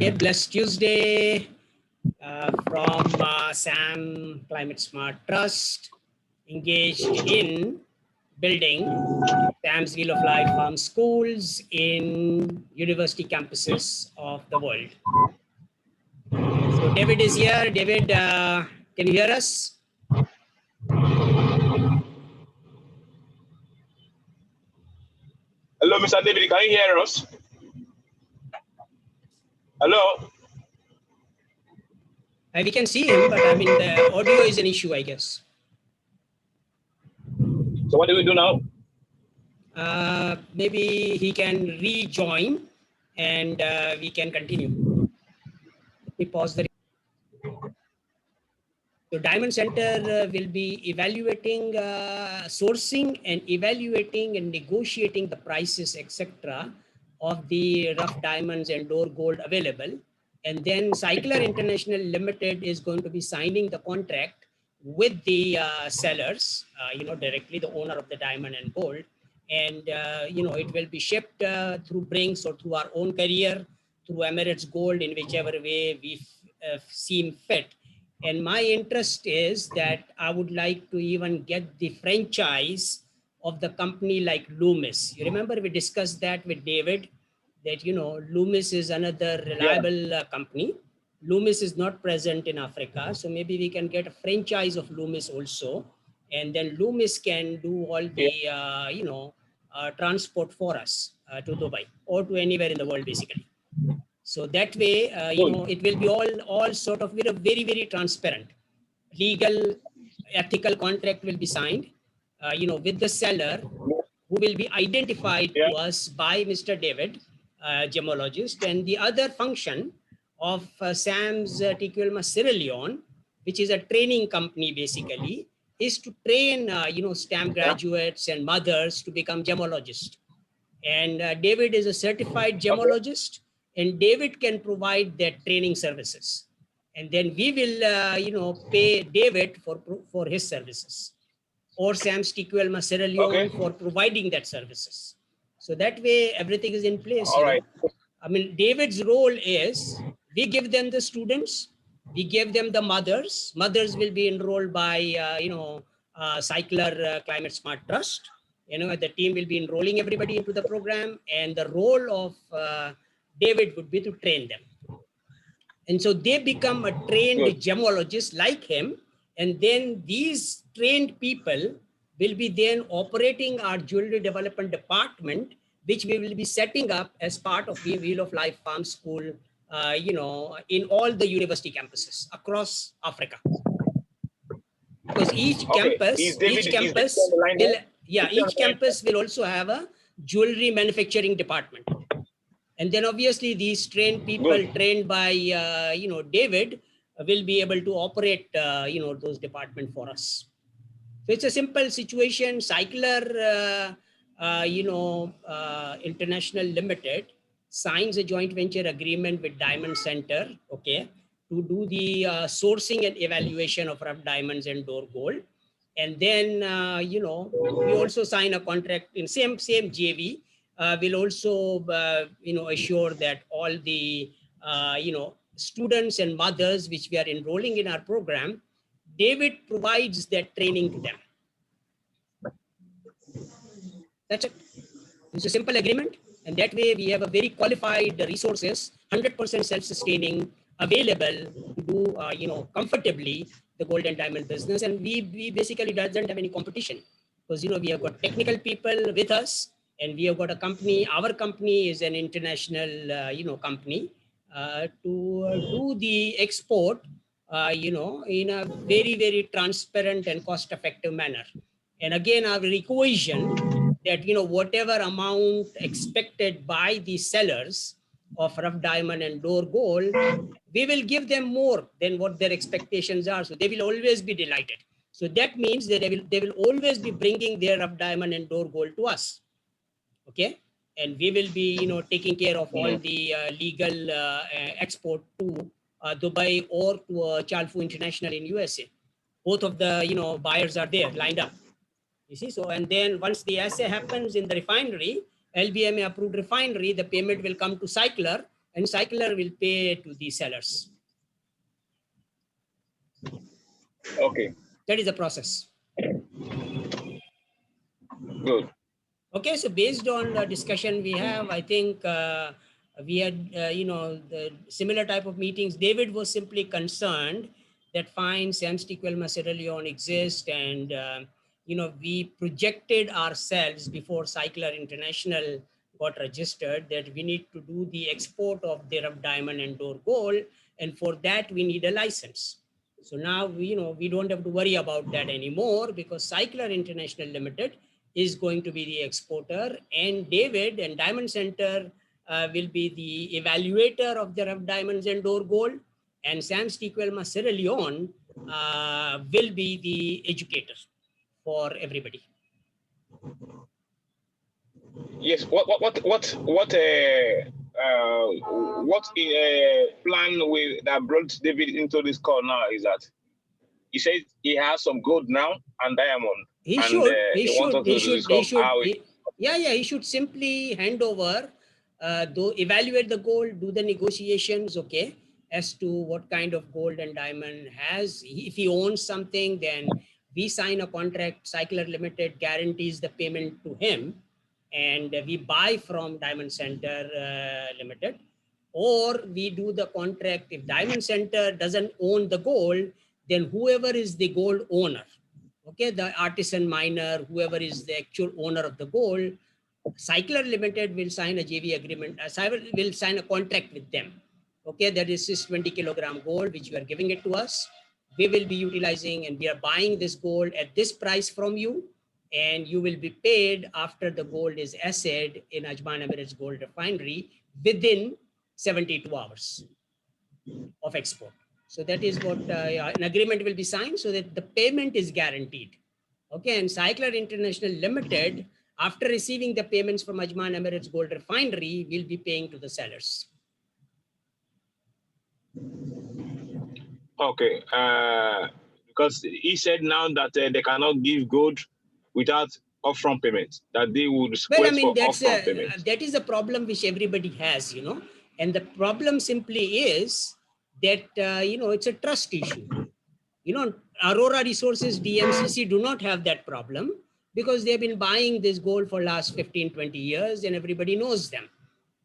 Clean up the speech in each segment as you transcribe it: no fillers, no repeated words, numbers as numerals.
A blessed Tuesday from SAM Climate Smart Trust, engaged in building SAM's Wheel of Life farm schools in university campuses of the world. So David is here. David, can you hear us? Hello, Mr. David, can you hear us? Hello? We can see him, but I mean, the audio is an issue, I guess. So what do we do now? Maybe he can rejoin and we can continue. Let me pause the. So Diamond Center will be evaluating, sourcing and evaluating and negotiating the prices, etc., of the rough diamonds and door gold available. And then Cycler International Limited is going to be signing the contract with the sellers, directly the owner of the diamond and gold. And, it will be shipped through Brinks or through our own carrier, through Emirates Gold, in whichever way we seem fit. And my interest is that I would like to even get the franchise of the company like Loomis. You remember we discussed that with David, that, Loomis is another reliable company. Loomis is not present in Africa. So maybe we can get a franchise of Loomis also. And then Loomis can do all the, transport for us to Dubai or to anywhere in the world, basically. So that way, it will be all sort of very, very transparent. Legal, ethical contract will be signed, with the seller, who will be identified to us by Mr. David, gemologist, and the other function of Sam's TQL Sierra Leone, which is a training company basically, is to train, STAM graduates and mothers to become gemologists. And David is a certified gemologist, and David can provide their training services. And then we will, pay David for his services, or Sam's TQL Sierra Leone for providing that services. So that way, everything is in place. All right. I mean, David's role is we give them the students, we give them the mothers. Mothers will be enrolled by, Cycler Climate Smart Trust. The team will be enrolling everybody into the program, and the role of David would be to train them. And so they become a trained gemologist like him. And then these trained people will be then operating our jewelry development department, which we will be setting up as part of the Wheel of Life Farm School, in all the university campuses across Africa. Because each campus will also have a jewelry manufacturing department. And then obviously these trained people trained by, David will be able to operate, those departments for us. So it's a simple situation. Cycler, International Limited signs a joint venture agreement with Diamond Center, to do the sourcing and evaluation of rough diamonds and door gold. And then, we also sign a contract in same JV. Will also, assure that all the, students and mothers which we are enrolling in our program, David provides that training to them. That's it. It's a simple agreement. And that way we have a very qualified resources, 100% self-sustaining, available to do, comfortably the gold and diamond business. And we basically doesn't have any competition, because, we have got technical people with us. And we have got a company, our company is an international, company to do the export, in a very, very transparent and cost-effective manner. And again, our equation that, whatever amount expected by the sellers of rough diamond and door gold, we will give them more than what their expectations are. So they will always be delighted. So that means that they will always be bringing their rough diamond and door gold to us. And we will be, taking care of all the legal export to Dubai or to Chalfu International in USA. Both of the, buyers are there lined up. You see, so, and then once the assay happens in the refinery, LBMA approved refinery, the payment will come to Cycler, and cycler will pay to the sellers. Okay, That is the process. good. Okay, so based on the discussion we have, I think we had, the similar type of meetings. David was simply concerned that fine, Sam Stickwell, Sierra Leone exist, and we projected ourselves before Cycler International got registered that we need to do the export of the rough diamond and Dore gold, and for that we need a license. So now we don't have to worry about that anymore, because Cycler International Limited is going to be the exporter, and David and Diamond Center will be the evaluator of the rough diamonds and Dore gold, and Sam Stickwell, Sierra Leone will be the educator for everybody. Yes. What plan that brought David into this call now is that he says he has some gold now and diamond. He should simply hand over, evaluate the gold, do the negotiations, okay, as to what kind of gold and diamond has. If he owns something, then we sign a contract. Cycler Limited guarantees the payment to him, and we buy from Diamond Center Limited, or we do the contract. If Diamond Center doesn't own the gold, then whoever is the gold owner, okay, the artisan miner, whoever is the actual owner of the gold, Cycler Limited will sign a JV agreement, will sign a contract with them. Okay, that is this 20 kilogram gold, which you are giving it to us. We will be utilizing, and we are buying this gold at this price from you, and you will be paid after the gold is assayed in Ajman Emirates Gold Refinery within 72 hours of export. So that is what an agreement will be signed, so that the payment is guaranteed. Okay, and Cycler International Limited, after receiving the payments from Ajman Emirates Gold Refinery, will be paying to the sellers. Okay, because he said now that they cannot give gold without upfront payment, that they would request for upfront payment. That is a problem which everybody has, and the problem simply is that, it's a trust issue. Aurora Resources, DMCC do not have that problem, because they've been buying this gold for last 15, 20 years, and everybody knows them.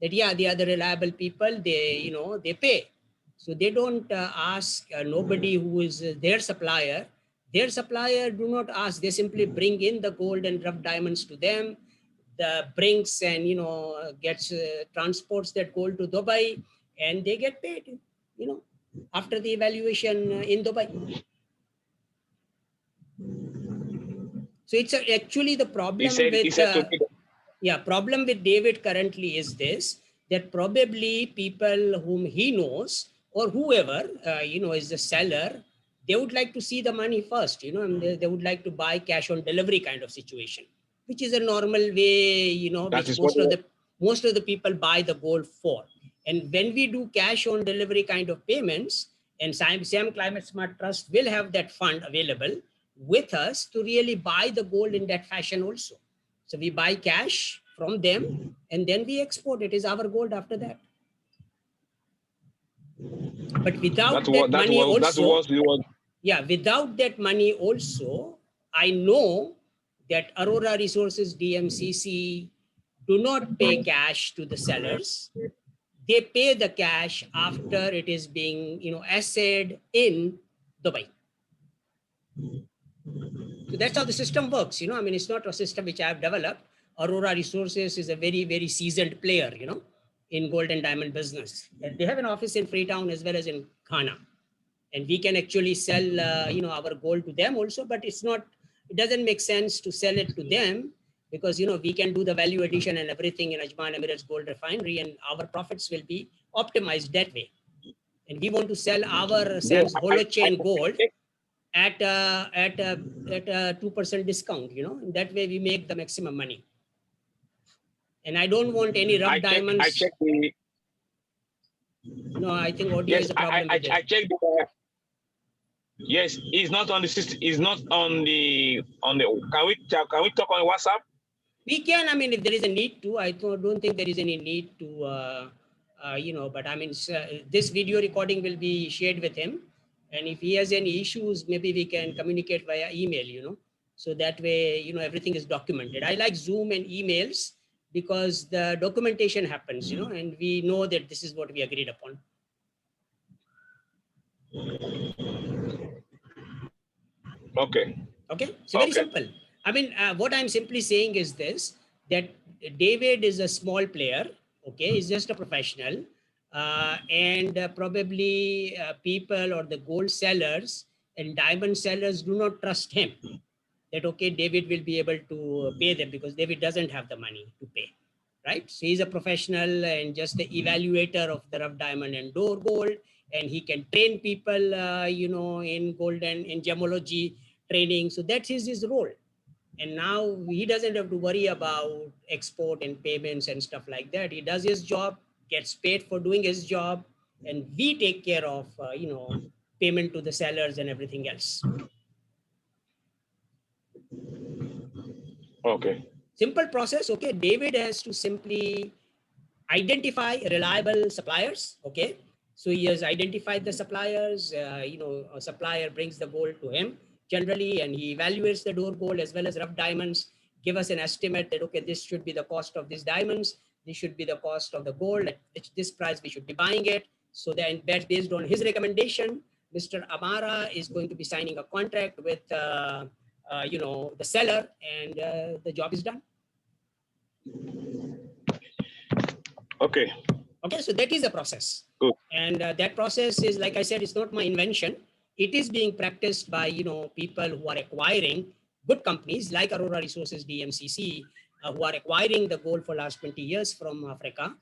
That, yeah, they are the reliable people, they pay. So they don't ask nobody who is their supplier. Their supplier do not ask, they simply bring in the gold and rough diamonds to them. The brings and, gets transports that gold to Dubai, and they get paid, after the evaluation in Dubai. So it's actually the problem problem with David currently is this, that probably people whom he knows, or whoever, is the seller, they would like to see the money first, and they would like to buy cash on delivery kind of situation, which is a normal way, which most of the people buy the gold for. And when we do cash on delivery kind of payments, and Siam Climate Smart Trust will have that fund available with us to really buy the gold in that fashion also. So we buy cash from them, and then we export. It is our gold after that. But without without that money also, I know that Aurora Resources, DMCC, do not pay cash to the sellers. They pay the cash after it is being, assayed in Dubai. So that's how the system works. It's not a system which I have developed. Aurora Resources is a very, very seasoned player, in gold and diamond business. And they have an office in Freetown as well as in Ghana. And we can actually sell, our gold to them also, but it doesn't make sense to sell it to them, because, we can do the value addition and everything in Ajman Emirates Gold Refinery, and our profits will be optimized that way. And we want to sell our Sam's holochain gold at a 2% discount, and that way we make the maximum money. And I don't want any rough diamonds. I checked the. No, I think audio is a problem. I checked. Yes, it's not on the system. It's not on the. Can we talk on WhatsApp? We can. If there is a need to, I don't think there is any need to but I mean, this video recording will be shared with him. And if he has any issues, maybe we can communicate via email, so that way, everything is documented. I like Zoom and emails because the documentation happens, and we know that this is what we agreed upon. Okay. Okay, so very simple. I mean, what I'm simply saying is this, that David is a small player. Okay, he's just a professional, and probably people or the gold sellers and diamond sellers do not trust him, that okay, David will be able to pay them, because David doesn't have the money to pay, right? So he's a professional and just the evaluator of the rough diamond and door gold, and he can train people, in gold and in gemology training. So that's his role. And now he doesn't have to worry about export and payments and stuff like that. He does his job, gets paid for doing his job, and we take care of, payment to the sellers and everything else. Okay. Simple process. Okay, David has to simply identify reliable suppliers. Okay, so he has identified the suppliers. A supplier brings the gold to him generally, and he evaluates the door gold as well as rough diamonds, give us an estimate that okay, this should be the cost of these diamonds, this should be the cost of the gold, at this price we should be buying it. So then, based on his recommendation, Mr. Amara is going to be signing a contract with the seller, and the job is done. Okay. Okay, so that is a process. Good. And that process is, like I said, it's not my invention. It is being practiced by, people who are acquiring good companies like Aurora Resources, DMCC, who are acquiring the gold for last 20 years from Africa,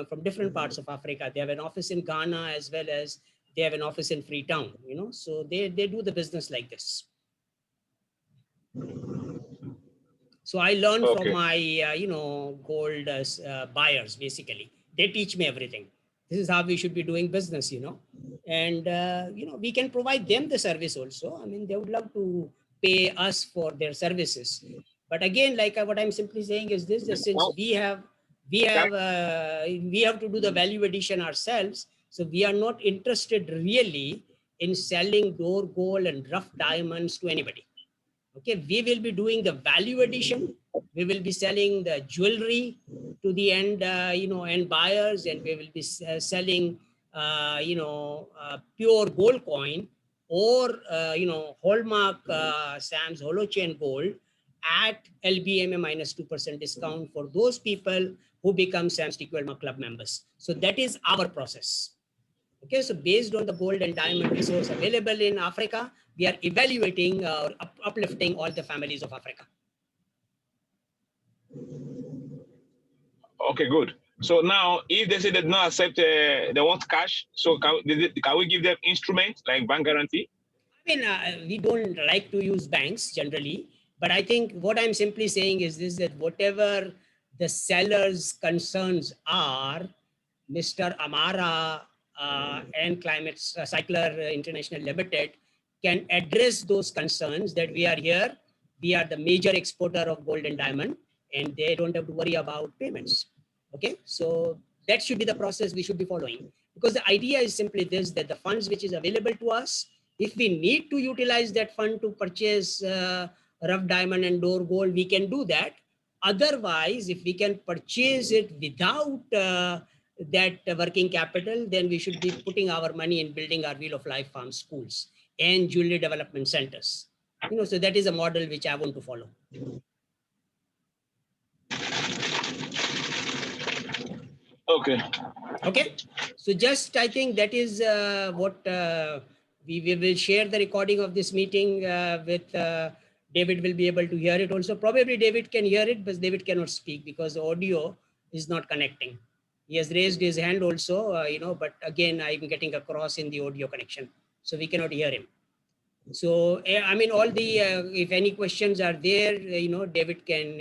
from different parts of Africa. They have an office in Ghana as well as they have an office in Freetown, so they do the business like this. So I learned from my, gold buyers, basically. They teach me everything. This is how we should be doing business, and, we can provide them the service also. I mean, they would love to pay us for their services. But again, like what I'm simply saying is this, that since we have to do the value addition ourselves, so we are not interested really in selling door gold and rough diamonds to anybody. Okay, we will be doing the value addition. We will be selling the jewelry to the end, end buyers, and we will be selling, pure gold coin or, hallmark Sam's holochain gold at LBMA minus 2% discount for those people who become Sam's TQL Club members. So that is our process. Okay, so based on the gold and diamond resource available in Africa, we are evaluating or uplifting all the families of Africa. Okay, good. So now, if they say they do not accept, they want cash, so can we give them instruments like bank guarantee? I mean, we don't like to use banks generally, but I think what I'm simply saying is this, that whatever the seller's concerns are, Mr. Amara and Climate Cycler International Limited can address those concerns, that we are here, we are the major exporter of gold and diamond, and they don't have to worry about payments. Okay, so that should be the process we should be following, because the idea is simply this, that the funds which is available to us, if we need to utilize that fund to purchase rough diamond and door gold, we can do that. Otherwise, if we can purchase it without that working capital, then we should be putting our money in building our Wheel of Life farm schools and jewelry development centers. So that is a model which I want to follow. Okay. So just, I think that is what we will share the recording of this meeting with David. Will be able to hear it also. Probably David can hear it, but David cannot speak because the audio is not connecting. He has raised his hand also, but again, I'm getting across in the audio connection, so we cannot hear him. So, I mean, all the, if any questions are there, David can,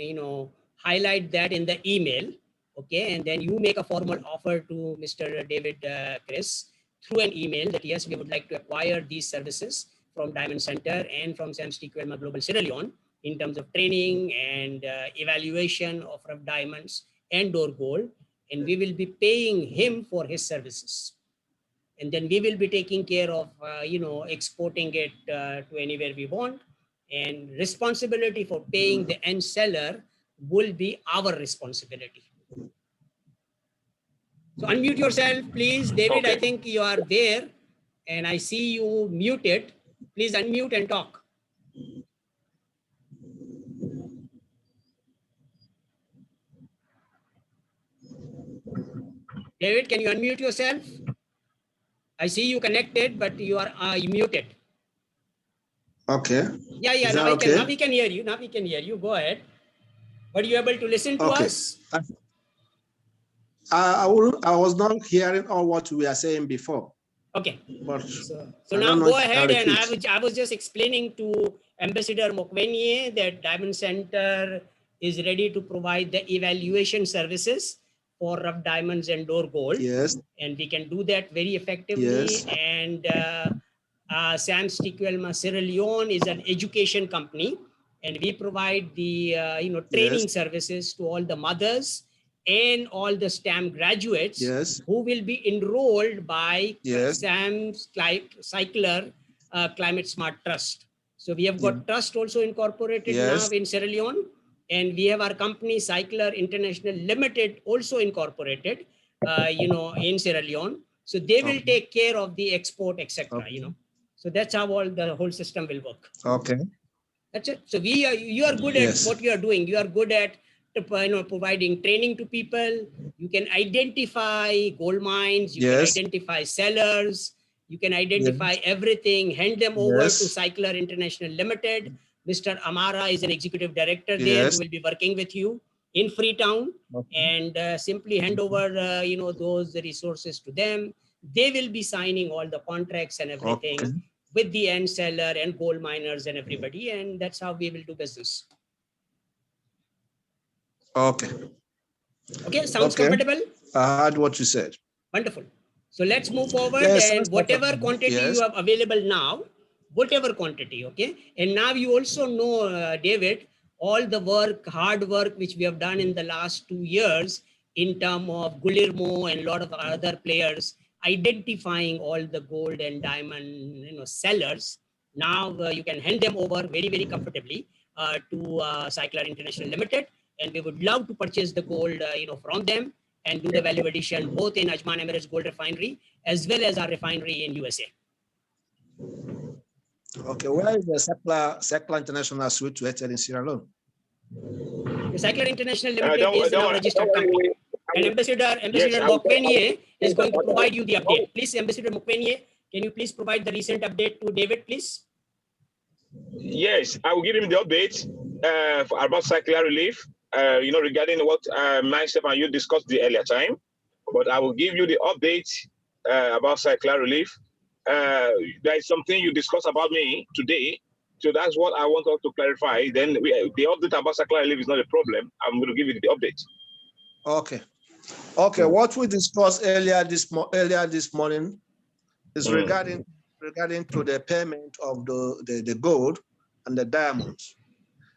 highlight that in the email. Okay. And then you make a formal offer to Mr. David Chris through an email that, yes, we would like to acquire these services from Diamond Center and from Sam's TQM Global Sierra Leone in terms of training and evaluation of rough diamonds and door gold. and we will be paying him for his services. And then we will be taking care of, exporting it to anywhere we want. And responsibility for paying the end seller will be our responsibility. So unmute yourself, please. David, Okay. I think you are there and I see you muted. Please unmute and talk. David, can you unmute yourself? I see you connected, but you are muted. Okay. Yeah. Now we can hear you. Now we can hear you. Go ahead. Were you able to listen to us? I was not hearing all what we are saying before. Okay. But so now go ahead, and I was just explaining to Ambassador Mokwenye that Diamond Center is ready to provide the evaluation services for rough diamonds and door gold. Yes. And we can do that very effectively. Yes. And Sam's Stiquelma Sierra Leone is an education company, and we provide the training services to all the mothers and all the STAM graduates who will be enrolled by Sam's Cycler Climate Smart Trust. So we have got trust also incorporated now in Sierra Leone, and we have our company Cycler International Limited also incorporated, in Sierra Leone. So they will take care of the export, etc. So that's how the whole system will work. Okay. That's it. So you are good at what you are doing. You are good at providing training to people. You can identify gold mines. You can identify sellers. You can identify everything. Hand them over to Cycler International Limited. Mr. Amara is an executive director there who will be working with you in Freetown, and simply hand over those resources to them. They will be signing all the contracts and everything with the end seller and gold miners and everybody, and that's how we will do business. Okay. Okay, sounds comfortable? I heard what you said. Wonderful. So let's move forward, and whatever quantity you have available now, whatever quantity, okay? And now you also know, David, all the work, hard work, which we have done in the last 2 years in terms of Guillermo and a lot of other players, identifying all the gold and diamond sellers. Now you can hand them over very, very comfortably to Cycler International Limited, and we would love to purchase the gold from them and do the value addition both in Ajman Emirates Gold Refinery as well as our refinery in USA. Okay, where is the Cycler International situated in Sierra Leone? The Cycler International Limited is now a registered company. And Ambassador Mokwenye is going to provide you the update. Please, Ambassador Mokwenye, can you please provide the recent update to David, please? Yes, I will give him the update about Cycler Relief, regarding what myself and you discussed the earlier time. But I will give you the update about Cycler Relief. There is something you discussed about me today. So that's what I want us to clarify. Then the update about Cycler Relief is not a problem. I'm going to give you the update. Okay. What we discussed earlier this morning is regarding to the payment of the gold and the diamonds,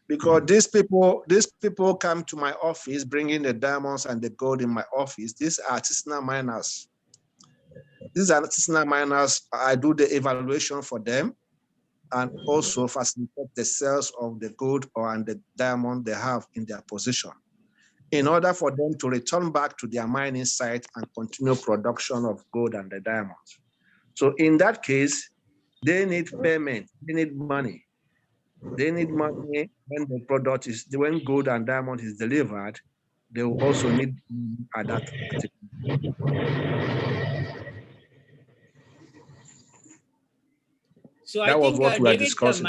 because these people come to my office bringing the diamonds and the gold in my office. These are artisanal miners. These are artisanal miners. I do the evaluation for them and also facilitate the sales of the gold and the diamond they have in their possession, in order for them to return back to their mining site and continue production of gold and the diamonds. So in that case, they need payment, they need money. They need money when the product is, when gold and diamond is delivered, they will also need money at that So I think,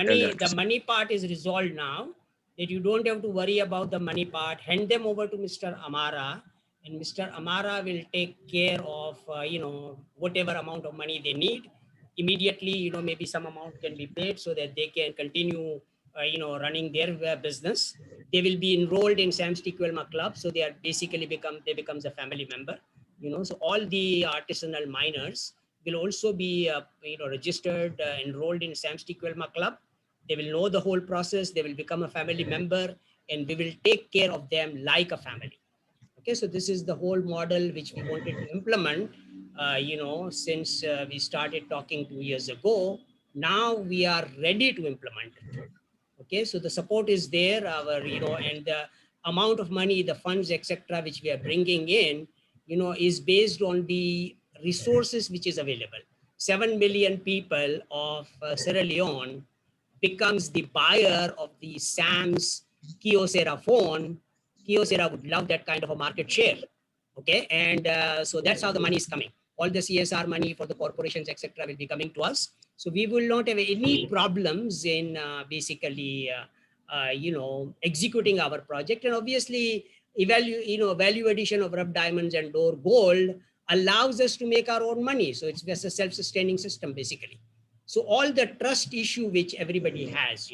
David, the money part is resolved now, that you don't have to worry about the money part. Hand them over to Mr. Amara, and Mr. Amara will take care of, whatever amount of money they need. Immediately, maybe some amount can be paid so that they can continue, running their business. They will be enrolled in Sam's Stiquelma Club, so they are basically becomes a family member. So all the artisanal miners will also be registered, enrolled in Sam's Stiquelma Club. They will know the whole process. They will become a family member, and we will take care of them like a family. Okay, so this is the whole model which we wanted to implement, since we started talking 2 years ago. Now we are ready to implement it. Okay, so the support is there, and the amount of money, the funds, etc., which we are bringing in, is based on the resources which is available. 7 million people of Sierra Leone becomes the buyer of the SAM's Kyocera phone. Kyocera would love that kind of a market share. Okay, and so that's how the money is coming. All the CSR money for the corporations, etc., will be coming to us. So we will not have any problems in executing our project. And obviously, value addition of rough diamonds and Door Gold allows us to make our own money. So it's just a self-sustaining system, basically. So all the trust issue which everybody has,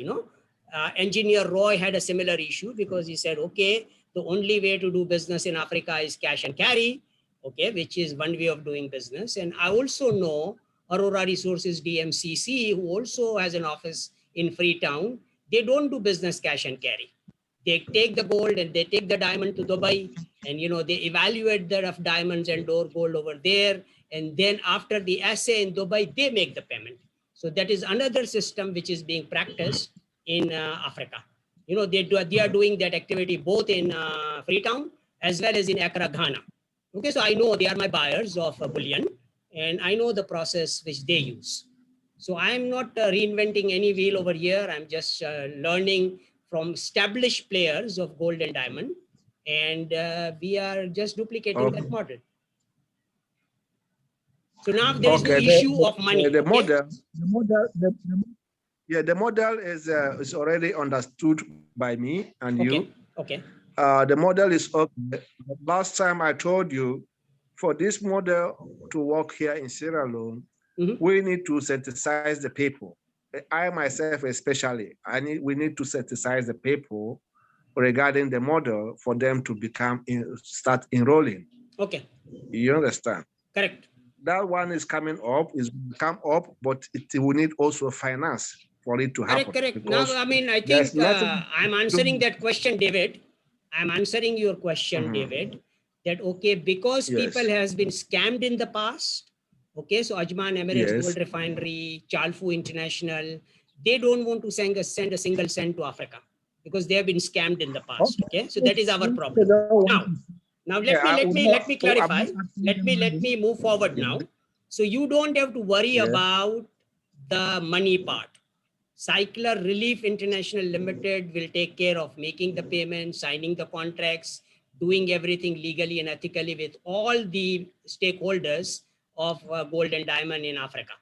Engineer Roy had a similar issue because he said, okay, the only way to do business in Africa is cash and carry, okay, which is one way of doing business. And I also know Aurora Resources DMCC, who also has an office in Freetown, they don't do business cash and carry. They take the gold and they take the diamond to Dubai, and they evaluate the rough diamonds and Door Gold over there. And then after the assay in Dubai, they make the payment. So that is another system which is being practiced in Africa. They are doing that activity both in Freetown as well as in Accra, Ghana. Okay, so I know they are my buyers of bullion, and I know the process which they use. So I'm not reinventing any wheel over here. I'm just learning from established players of gold and diamond, and we are just duplicating that model. So now there is no issue of money. The model is already understood by me and you. Okay. The model is okay. Last time I told you, for this model to work here in Sierra Leone, we need to synthesize the people. I myself, especially, we need to synthesize the people regarding the model for them to start enrolling. Okay. You understand? Correct. That one is coming up, but it will need also finance for it to happen. Correct. Now, I mean, I think I'm answering that question, David. I'm answering your question, David, that, okay, because people has been scammed in the past, okay, so Ajman Emirates Gold Refinery, Chalfu International, they don't want to send a single cent to Africa because they have been scammed in the past, okay? So that is our problem. Now let me clarify. Let me move forward now. So you don't have to worry about the money part. Cycler Relief International Limited will take care of making the payments, signing the contracts, doing everything legally and ethically with all the stakeholders of gold and diamond in Africa.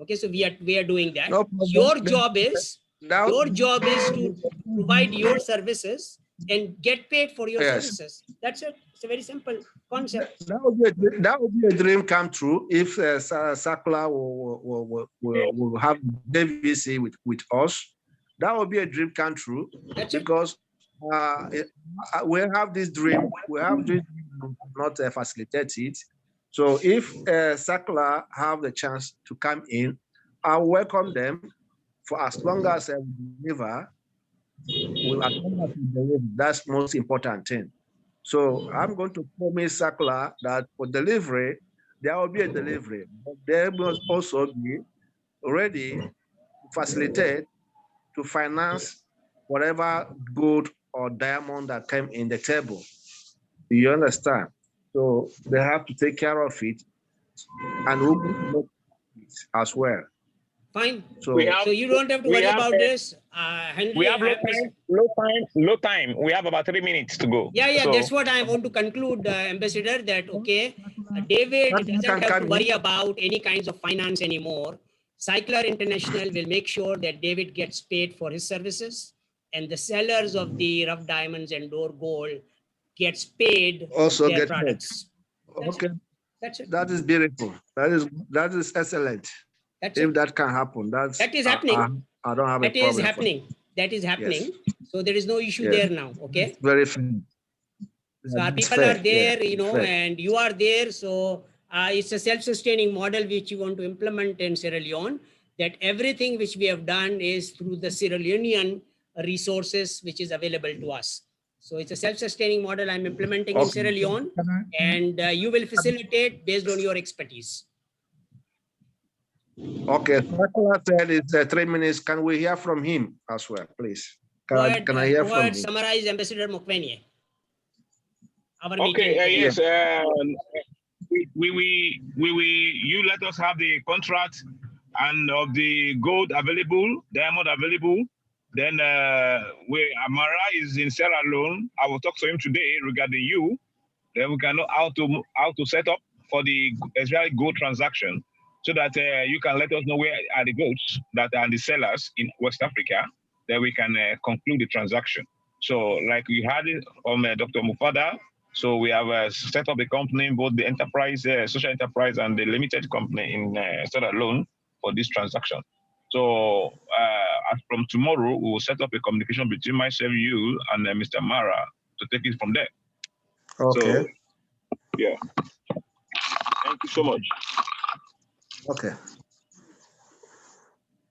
Okay, so we are doing that. Your job is to provide your services and get paid for your services. That's it. It's a very simple concept. That would be a dream come true if Sakula will have JVC with us. That would be a dream come true. That's because we have this dream. Not facilitate it. So if Sakula have the chance to come in, I welcome them for as long as I deliver. That's most important thing. So I'm going to promise Sakula that for delivery, there will be a delivery. But there must also be ready to facilitate, to finance whatever gold or diamond that came in the table. You understand? So they have to take care of it, and we'll make it as well. Fine. So you don't have to worry about this. Henry, we have low time. We have about 3 minutes to go. Yeah. So, that's what I want to conclude, Ambassador, that, okay, David doesn't have to worry about any kinds of finance anymore. Cycler International will make sure that David gets paid for his services, and the sellers of the rough diamonds and Door Gold gets paid also their products. That's it. That is beautiful. That is excellent. If that can happen, that is happening. I don't have a problem. That is happening. Yes. So there is no issue there now. Okay. It's very fair. So our people are there, and you are there. So it's a self-sustaining model which you want to implement in Sierra Leone. That everything which we have done is through the Sierra Leonean resources which is available to us. So it's a self-sustaining model I'm implementing in Sierra Leone, and you will facilitate based on your expertise. Okay, Sakula said it's 3 minutes. Can we hear from him as well, please? Can I hear from him? Summarize Ambassador Mokwenye. Okay, yes. You let us have the contract and of the gold available, diamond available. Then Amara is in Sierra Leone. I will talk to him today regarding you. Then we can know how to set up for the Israeli gold transaction, so that you can let us know where are the golds that are the sellers in West Africa. Then we can conclude the transaction. So, like you had it from Dr. Mufada. So we have set up a company, both the enterprise, social enterprise, and the limited company in Sierra Leone for this transaction. So as from tomorrow, we will set up a communication between myself, you, and Mr. Mara to take it from there. Okay. So, yeah. Thank you so much. Okay.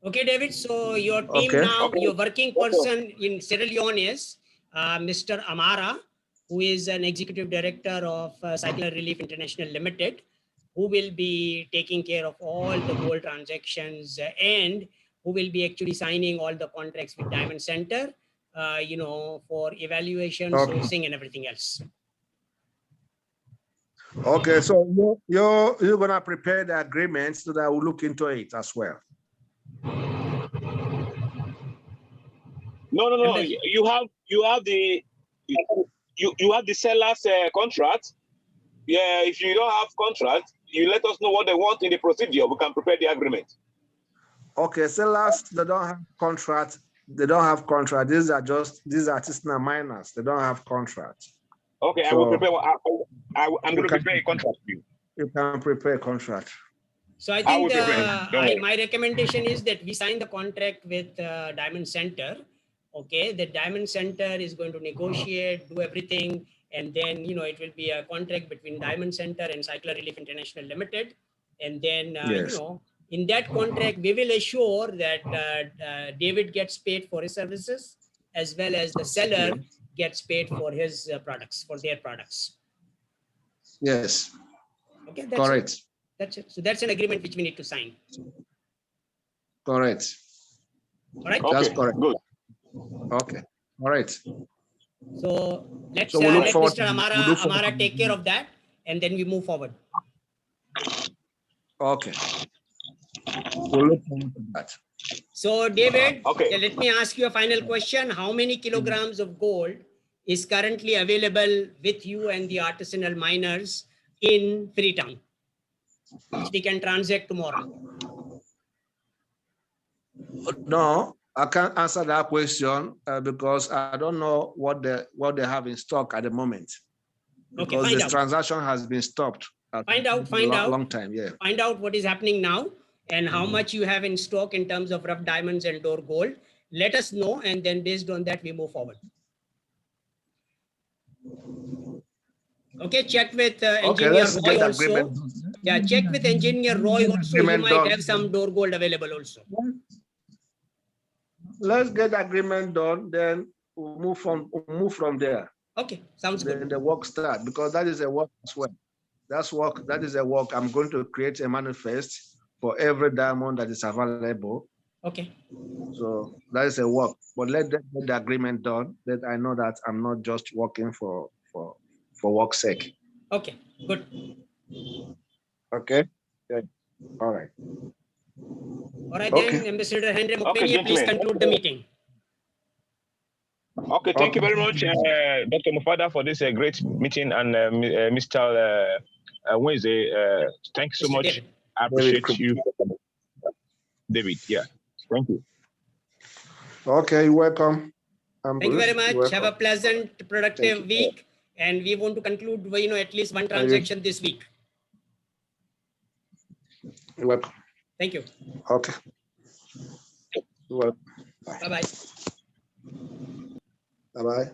Okay, David. So your team now, your working person in Sierra Leone is Mr. Amara, who is an executive director of Cycler Relief International Limited, who will be taking care of all the gold transactions and who will be actually signing all the contracts with Diamond Center, for evaluation, sourcing, and everything else. Okay, so you're gonna prepare the agreements so that we'll look into it as well. No. You have the seller's contract. Yeah, if you don't have contract, you let us know what they want in the procedure. We can prepare the agreement. Okay, sellers, they don't have contract. They don't have contract. These are artisanal miners. They don't have contract. Okay, so I will prepare. I'm going to prepare a contract for you. You can prepare a contract. So I think my recommendation is that we sign the contract with Diamond Center. Okay, the Diamond Center is going to negotiate, do everything, and then it will be a contract between Diamond Center and Cycler Relief International Limited, and then in that contract we will assure that David gets paid for his services as well as the seller gets paid for his products, for their products. Yes. Okay, that's correct. It. That's it. So that's an agreement which we need to sign. Correct. All right. That's correct. Good. Okay. All right. So let's we'll let Mr. Amara take care of that, and then we move forward. Okay. We'll look forward to that. So David, let me ask you a final question. How many kilograms of gold is currently available with you and the artisanal miners in Freetown, which we can transact tomorrow? No, I can't answer that question because I don't know what they have in stock at the moment. Because this transaction has been stopped. Find out. Long time, yeah. Find out what is happening now and how much you have in stock in terms of rough diamonds and door gold. Let us know, and then based on that, we move forward. Okay, check with engineer Roy also. Yeah, check with engineer Roy also. He might have some door gold available also. Let's get the agreement done, then we'll move from there. Okay, sounds good. Then the work start, because that is a work as well. That is a work. I'm going to create a manifest for every diamond that is available. Okay. So that is a work. But let them get the agreement done, that I know that I'm not just working for work's sake. Okay, good. Okay. Good. All right. All right, then, Ambassador Henry Mokwenye, please conclude the meeting. Okay, thank you very much, Dr. Mufada, for this great meeting, and Mr. Wednesday. Thank you so much. David. I appreciate you, David. Yeah, thank you. Okay, you're welcome. Thank you very much. Have a pleasant, productive week, and we want to conclude, at least one transaction this week. You're welcome. Thank you. Okay. You're welcome. Bye-bye. Bye-bye.